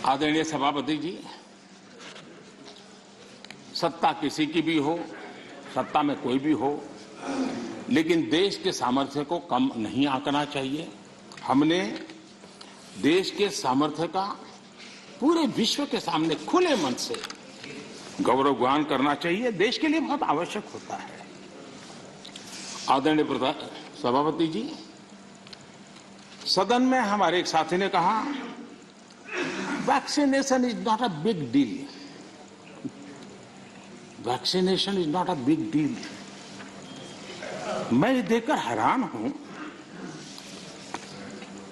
आदरणीय सभापति जी, सत्ता किसी की भी हो, सत्ता में कोई भी हो, लेकिन देश के सामर्थ्य को कम नहीं आंकना चाहिए। हमने देश के सामर्थ्य का पूरे विश्व के सामने खुले मन से गौरवगान करना चाहिए। देश के लिए बहुत आवश्यक होता है। आदरणीय सभापति जी, सदन में हमारे एक साथी ने कहा, vaccination is not a big deal. Vaccination is not a big deal. मैं ये देखकर हैरान हूं,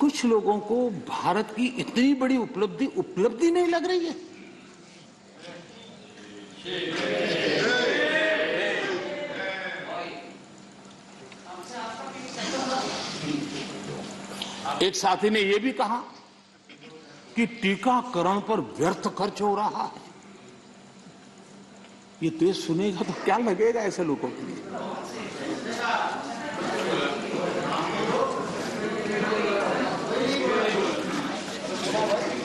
कुछ लोगों को भारत की इतनी बड़ी उपलब्धि नहीं लग रही है। एक साथी ने यह भी कहा कि टीकाकरण पर व्यर्थ खर्च हो रहा है। ये देश सुनेगा तो क्या लगेगा ऐसे लोगों के लिए।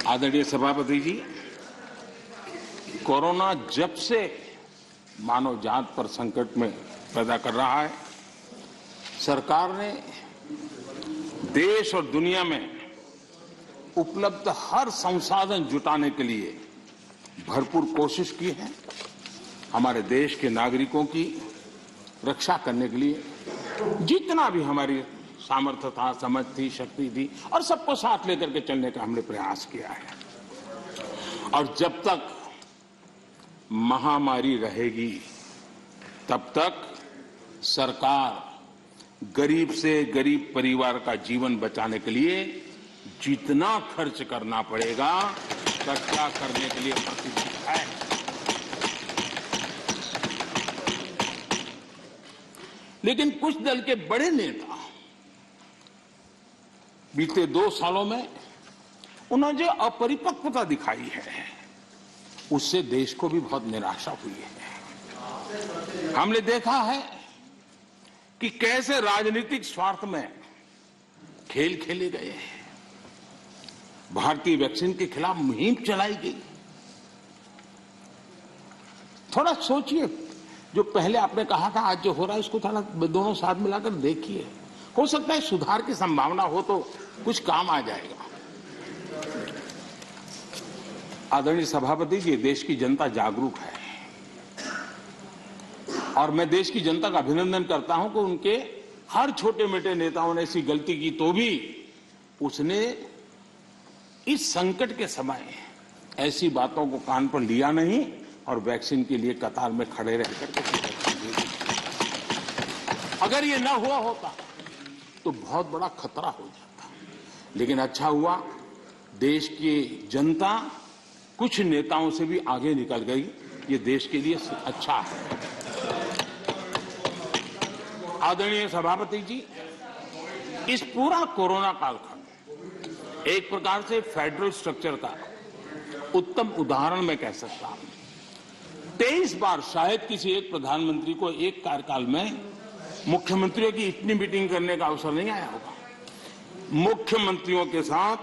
आदरणीय सभापति जी, कोरोना जब से मानव जात पर संकट में पैदा कर रहा है, सरकार ने देश और दुनिया में उपलब्ध हर संसाधन जुटाने के लिए भरपूर कोशिश की है। हमारे देश के नागरिकों की रक्षा करने के लिए जितना भी हमारी सामर्थ्य था, समझ थी, शक्ति थी, और सबको साथ लेकर के चलने का हमने प्रयास किया है। और जब तक महामारी रहेगी, तब तक सरकार गरीब से गरीब परिवार का जीवन बचाने के लिए जितना खर्च करना पड़ेगा, चर्चा करने के लिए प्रतिबद्ध है। लेकिन कुछ दल के बड़े नेता बीते 2 सालों में उन्होंने जो अपरिपक्वता दिखाई है, उससे देश को भी बहुत निराशा हुई है। हमने देखा है कि कैसे राजनीतिक स्वार्थ में खेल खेले गए हैं। भारतीय वैक्सीन के खिलाफ मुहिम चलाई गई। थोड़ा सोचिए, जो पहले आपने कहा था, आज जो हो रहा है, उसको थोड़ा दोनों साथ मिलाकर देखिए। हो सकता है सुधार की संभावना हो तो कुछ काम आ जाएगा। आदरणीय सभापति जी, देश की जनता जागरूक है और मैं देश की जनता का अभिनंदन करता हूं कि उनके हर छोटे मोटे नेताओं ने ऐसी गलती की तो भी उसने इस संकट के समय ऐसी बातों को कान पर लिया नहीं और वैक्सीन के लिए कतार में खड़े रहकर अगर ये न हुआ होता तो बहुत बड़ा खतरा हो जाता। लेकिन अच्छा हुआ, देश की जनता कुछ नेताओं से भी आगे निकल गई। ये देश के लिए अच्छा है। आदरणीय सभापति जी, इस पूरा कोरोना कालखंड एक प्रकार से फेडरल स्ट्रक्चर का उत्तम उदाहरण मैं कह सकता हूं। 23 बार शायद किसी एक प्रधानमंत्री को एक कार्यकाल में मुख्यमंत्रियों की इतनी मीटिंग करने का अवसर नहीं आया होगा। मुख्यमंत्रियों के साथ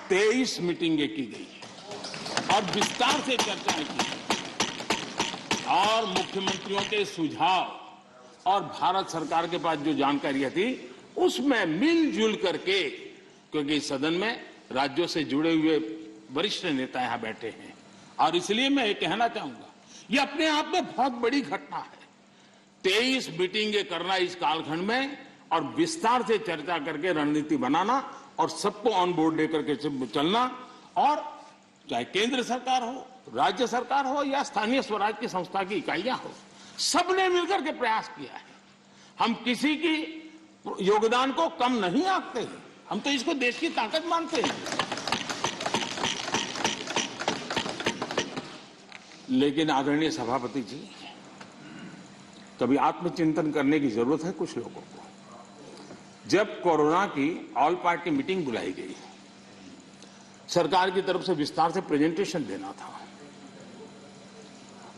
23 मीटिंगें की गई और विस्तार से चर्चाएं की और मुख्यमंत्रियों के सुझाव और भारत सरकार के पास जो जानकारियां थी, उसमें मिलजुल करके, क्योंकि सदन में राज्यों से जुड़े हुए वरिष्ठ नेता यहां बैठे हैं, और इसलिए मैं ये कहना चाहूंगा, ये अपने आप में बहुत बड़ी घटना है। 23 मीटिंगें करना इस कालखंड में और विस्तार से चर्चा करके रणनीति बनाना और सबको ऑन बोर्ड लेकर के चलना, और चाहे केंद्र सरकार हो, राज्य सरकार हो या स्थानीय स्वराज की संस्था की इकाइयां हो, सबने मिलकर के प्रयास किया है। हम किसी की योगदान को कम नहीं आंकते हैं, हम तो इसको देश की ताकत मानते हैं। लेकिन आदरणीय सभापति जी, कभी आत्मचिंतन करने की जरूरत है कुछ लोगों को। जब कोरोना की ऑल पार्टी मीटिंग बुलाई गई, सरकार की तरफ से विस्तार से प्रेजेंटेशन देना था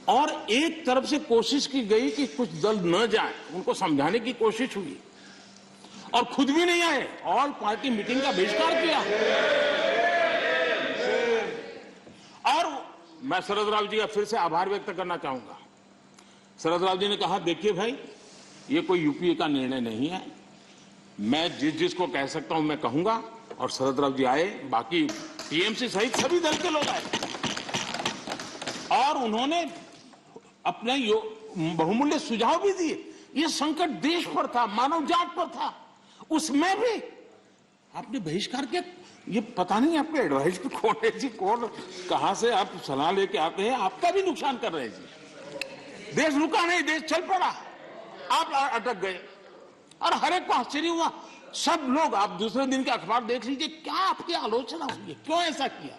और एक तरफ से कोशिश की गई कि कुछ दल न जाए, उनको समझाने की कोशिश हुई और खुद भी नहीं आए, ऑल पार्टी मीटिंग का बहिष्कार किया। मैं शरद राव जी का फिर से आभार व्यक्त करना चाहूंगा। शरद राव जी ने कहा, देखिए भाई, ये कोई यूपीए का निर्णय नहीं है, मैं जिसको कह सकता हूं मैं कहूंगा। और शरद राव जी आए, बाकी टीएमसी सहित सभी दल के लोग आए और उन्होंने अपने बहुमूल्य सुझाव भी दिए। ये संकट देश पर था, मानव जात पर था, उसमें भी आपने बहिष्कार किया। ये पता नहीं आपके एडवाइस की कौन है जी, कौन कहां से आप सलाह लेके आते हैं, आपका भी नुकसान कर रहे हैं जी। देश रुका नहीं, देश चल पड़ा, आप अटक गए। और हर एक को आश्चर्य हुआ, सब लोग, आप दूसरे दिन के अखबार देख लीजिए, क्या आपकी आलोचना हुई है, क्यों ऐसा किया।